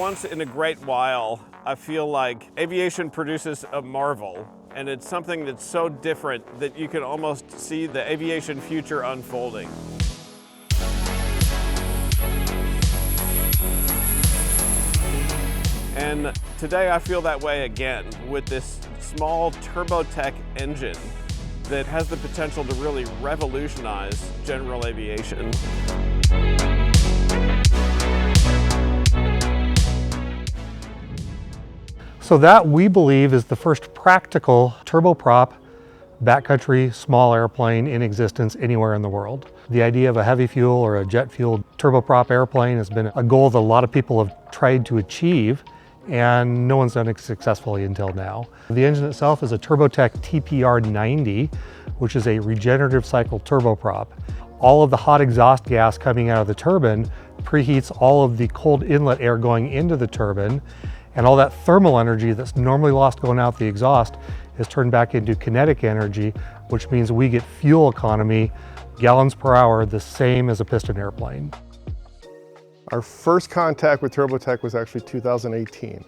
once in a great while, I feel like aviation produces a marvel, and it's something that's so different that you can almost see the aviation future unfolding. And today I feel that way again with this small Turbotech engine that has the potential to really revolutionize general aviation. So that, we believe, is the first practical turboprop backcountry small airplane in existence anywhere in the world. The idea of a heavy fuel or a jet fueled turboprop airplane has been a goal that a lot of people have tried to achieve, and no one's done it successfully until now. The engine itself is a Turbotech TP-R90, which is a regenerative cycle turboprop. All of the hot exhaust gas coming out of the turbine preheats all of the cold inlet air going into the turbine, and all that thermal energy that's normally lost going out the exhaust is turned back into kinetic energy, which means we get fuel economy, gallons per hour, the same as a piston airplane. Our first contact with Turbotech was actually 2018.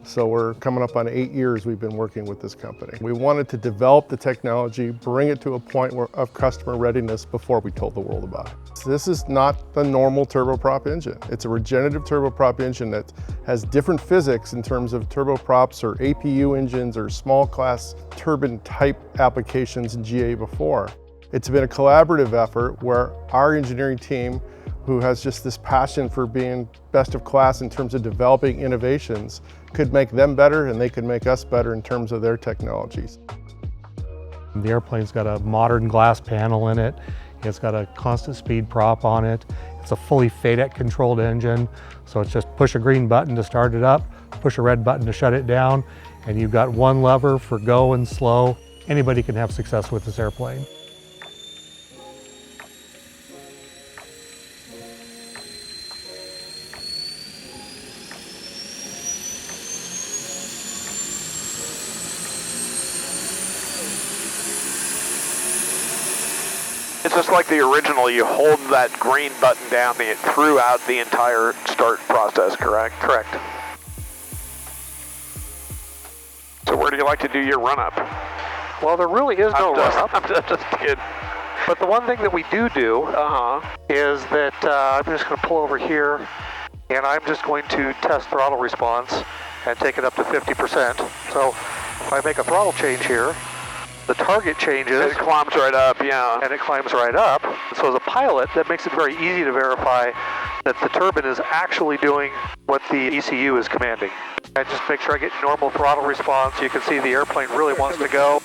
So we're coming up on 8 years we've been working with this company. We wanted to develop the technology, bring it to a point of customer readiness before we told the world about it. So this is not the normal turboprop engine. It's a regenerative turboprop engine that has different physics in terms of turboprops or APU engines or small class turbine type applications in GA before. It's been a collaborative effort where our engineering team, who has just this passion for being best of class in terms of developing innovations, could make them better and they could make us better in terms of their technologies. The airplane's got a modern glass panel in it. It's got a constant speed prop on it. It's a fully FADEC controlled engine. So it's just push a green button to start it up, push a red button to shut it down, and you've got one lever for go and slow. Anybody can have success with this airplane. It's just like the original, you hold that green button down throughout the entire start process, correct? Correct. So where do you like to do your run-up? Well, there really is no run-up. I'm just kidding. But the one thing that we do is that I'm just going to pull over here, and I'm just going to test throttle response and take it up to 50%. So if I make a throttle change here, the target changes. It climbs right up, yeah. And it climbs right up. So as a pilot, that makes it very easy to verify that the turbine is actually doing what the ECU is commanding. I just make sure I get normal throttle response. You can see the airplane really wants to go.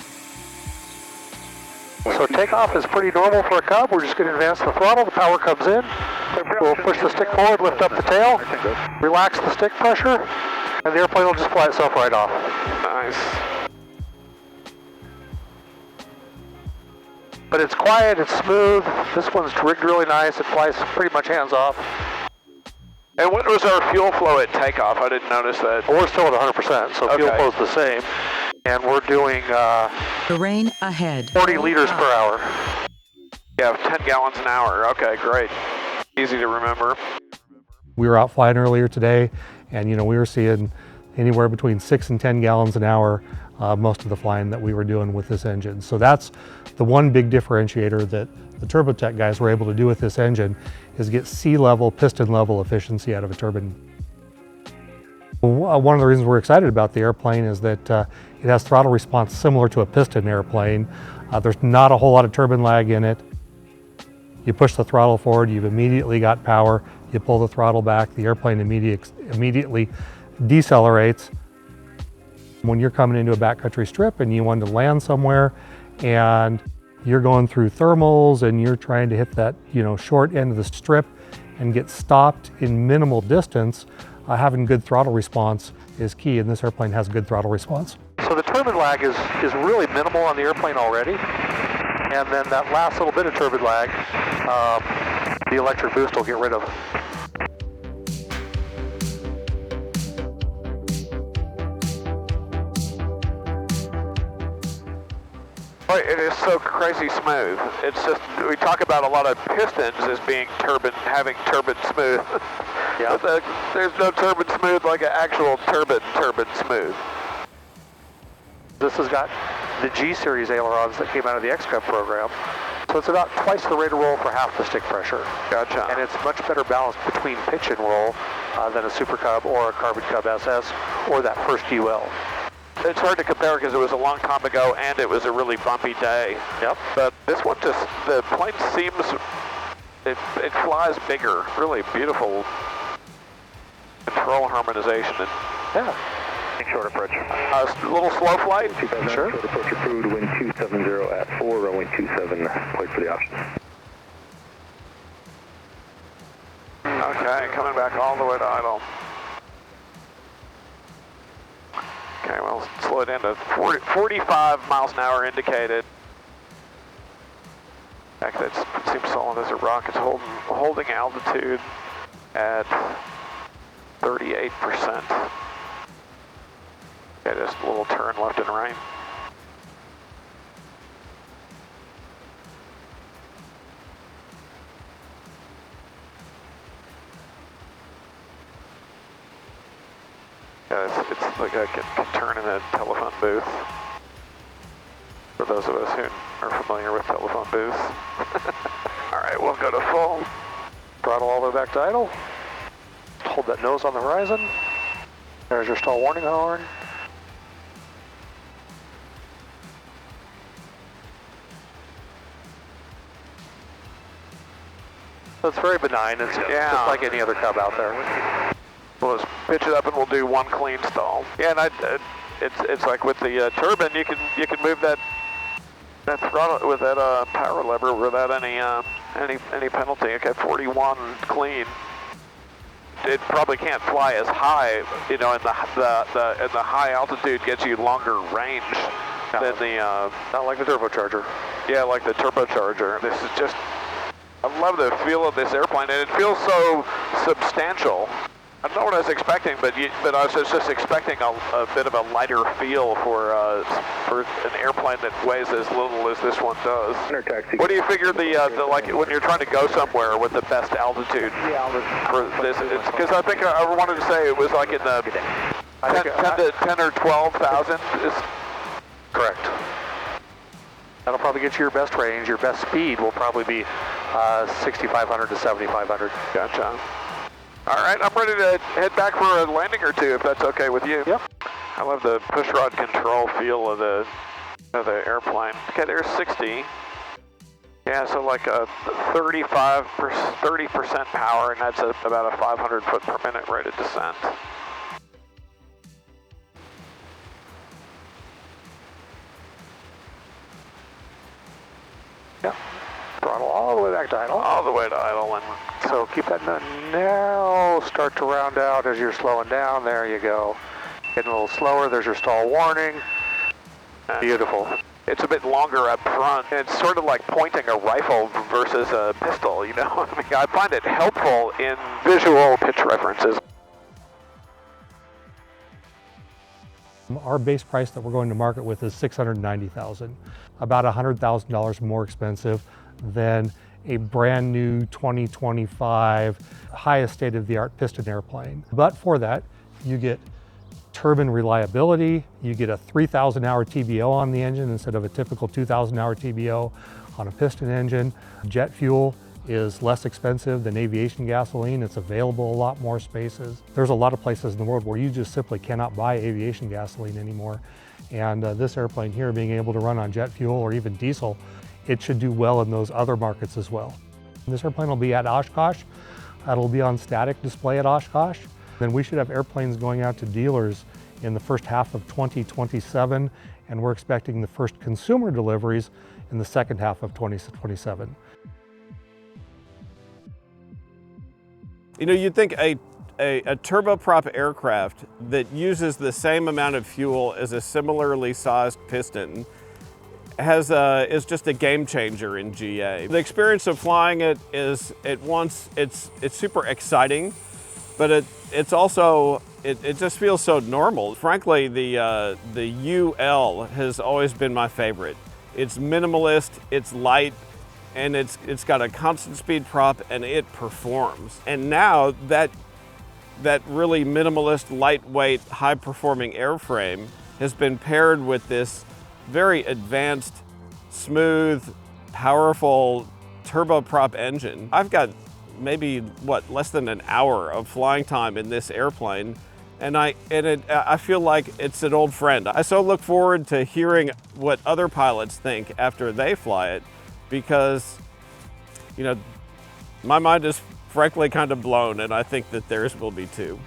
So takeoff is pretty normal for a Cub. We're just going to advance the throttle. The power comes in. We'll push the stick forward, lift up the tail, relax the stick pressure, and the airplane will just fly itself right off. Nice. But it's quiet, it's smooth. This one's rigged really nice. It flies pretty much hands off. And what was our fuel flow at takeoff? I didn't notice that. Well, we're still at 100%, so fuel flow's the same. And we're doing terrain ahead. 40 liters per hour. Yeah, 10 gallons an hour. Okay, great. Easy to remember. We were out flying earlier today, and we were seeing anywhere between 6 and 10 gallons an hour most of the flying that we were doing with this engine. So that's the one big differentiator that the Turbotech guys were able to do with this engine, is get sea-level, piston-level efficiency out of a turbine. One of the reasons we're excited about the airplane is that it has throttle response similar to a piston airplane. There's not a whole lot of turbine lag in it. You push the throttle forward, you've immediately got power. You pull the throttle back, the airplane immediately decelerates. When you're coming into a backcountry strip and you want to land somewhere and you're going through thermals and you're trying to hit that short end of the strip and get stopped in minimal distance, having good throttle response is key, and this airplane has good throttle response. So the turbine lag is really minimal on the airplane already, and then that last little bit of turbine lag, the electric boost will get rid of. Oh, it is so crazy smooth. It's just, we talk about a lot of pistons as being having turbine smooth. Yeah. But there's no turbine smooth like an actual turbine smooth. This has got the G-series ailerons that came out of the X-Cub program. So it's about twice the rate of roll for half the stick pressure. Gotcha. And it's much better balanced between pitch and roll than a Super Cub or a Carbon Cub SS or that first UL. It's hard to compare because it was a long time ago and it was a really bumpy day. Yep. But this one just, the plane seems, it flies bigger. Really beautiful control harmonization. And Yeah. Short approach. a little slow flight. Sure. Short approach approved, wind 270 at 4, runway 27, wait for the options. Okay, coming back all the way to idle. Okay, well, slow it into 45 miles an hour indicated. Heck, that seems solid as a rock. It's holding altitude at 38%. Okay, just a little turn left and right. Yeah, it's like I can turn in a telephone booth. For those of us who are familiar with telephone booths. All right, we'll go to full. Throttle all the way back to idle. Hold that nose on the horizon. There's your stall warning horn. So it's very benign. It's just like any other Cub out there. We'll just pitch it up and we'll do one clean stall. Yeah, and it's like with the turbine, you can move that throttle with that power lever without any penalty. Okay, 41 clean. It probably can't fly as high, you know, in the high altitude gets you longer range than the not like the turbocharger. Yeah, like the turbocharger. This is just, I love the feel of this airplane, and it feels so substantial. I don't know what I was expecting, but I was just expecting a bit of a lighter feel for an airplane that weighs as little as this one does. What do you figure the like when you're trying to go somewhere with the best altitude for this? Because I think I wanted to say it was like in the 10 or 12,000. Is correct. That'll probably get you your best range. Your best speed will probably be 6,500 to 7,500. Gotcha. All right, I'm ready to head back for a landing or two, if that's okay with you. Yep. I love the pushrod control feel of the airplane. Okay, there's 60. Yeah, so like a 30% power, and that's about a 500 foot per minute rate of descent. Yep. Throttle all the way back to idle. All the way to idle. And so keep that now. Start to round out as you're slowing down. There you go. Getting a little slower. There's your stall warning. Beautiful. It's a bit longer up front. It's sort of like pointing a rifle versus a pistol, you know? I mean, I find it helpful in visual pitch references. Our base price that we're going to market with is $690,000, about $100,000 more expensive than a brand new 2025 highest state-of-the-art piston airplane. But for that, you get turbine reliability, you get a 3,000 hour TBO on the engine instead of a typical 2,000 hour TBO on a piston engine. Jet fuel is less expensive than aviation gasoline. It's available a lot more spaces. There's a lot of places in the world where you just simply cannot buy aviation gasoline anymore. And this airplane here being able to run on jet fuel or even diesel, it should do well in those other markets as well. This airplane will be at Oshkosh. It'll be on static display at Oshkosh. Then we should have airplanes going out to dealers in the first half of 2027, and we're expecting the first consumer deliveries in the second half of 2027. You know, you'd think a turboprop aircraft that uses the same amount of fuel as a similarly sized piston is just a game changer in GA. The experience of flying it is it's super exciting, but it's also it just feels so normal. Frankly, the UL has always been my favorite. It's minimalist, it's light, and it's got a constant speed prop, and it performs. And now that really minimalist, lightweight, high-performing airframe has been paired with this very advanced, smooth, powerful turboprop engine. I've got maybe, less than an hour of flying time in this airplane, and I feel like it's an old friend. I so look forward to hearing what other pilots think after they fly it, because, you know, my mind is frankly kind of blown, and I think that theirs will be too.